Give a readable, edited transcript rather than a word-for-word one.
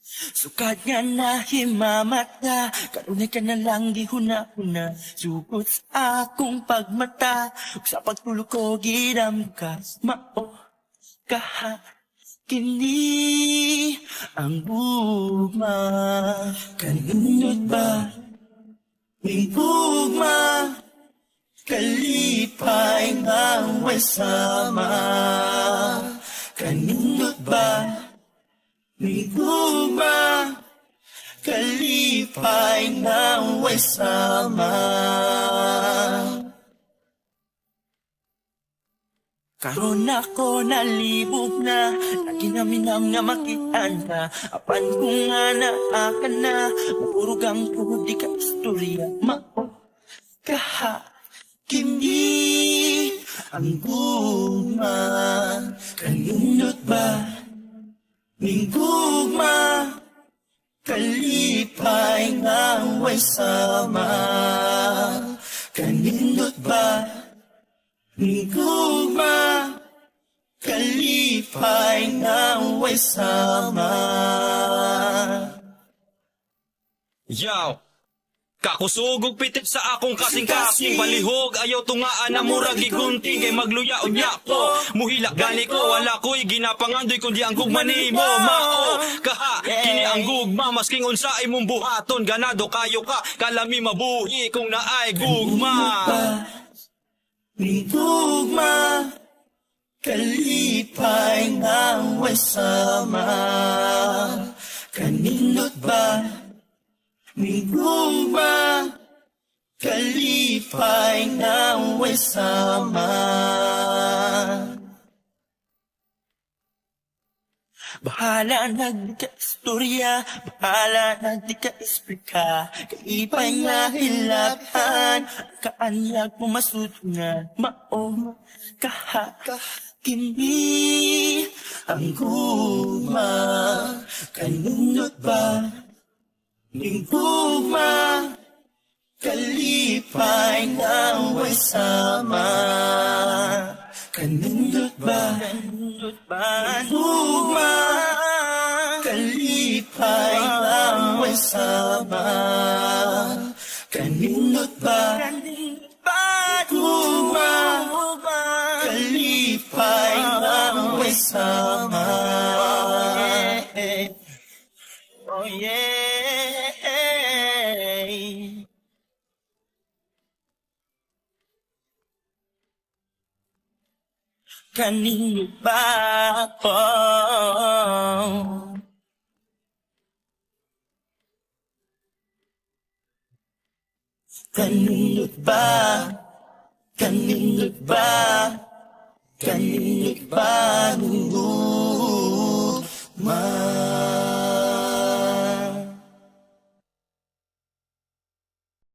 Sukad nga na himamata, kanunay ka na lang di huna-huna. Sugod sa akong pagmata, ug sa pagtulog ko ginam ka. Mao kaha kini ang gugma. Kanunod ba ning gugma? Kalipay nga way sama. Kanunod ba ning gugma? Kalipay nga way sama. Karon ako nalibog na, naginam-inam nga makitaan ka. Apan kung nga naaka na, mapurugang po di ka istorya. Mao kaha kini ang gugma. Kanunod ba ning gugma? Kalipay nga way sama. Kanunod ba ning gugma? Kalipay nga way sama. Yaw! Kakusugog pitik sa akong kasing-kasing palihog, ayaw tungaan na murag gigunting. Kay magluya o niya ko, muhila gani ko. Wala ko'y ginapangandoy kundi ang gugma ni mo. Mao, kaha, kini ang gugma. Masking unsa imong buhaton, ganado kayo ka. Kalami mabuhi kung naay gugma. Ning gugma, kalipay nga way sama. Kanindot ba ning gugma? Kalipay nga way sama. Bahala na di ka istorya, bahala na di ka isplika. Kaipay nga hilakan, kaanyag mo masudungan. Mao kaha kini ang gugma. Kanunod ba ning gugma? Kalipay nga way sama. Kanindot ba gugma? Kalipay nga way sama. Kanindot ba gugma? Kalipay nga way sama. Oh yeah. Kanino ba ako? Kanino ba? Kanino ba? Kanino ba? Gugma.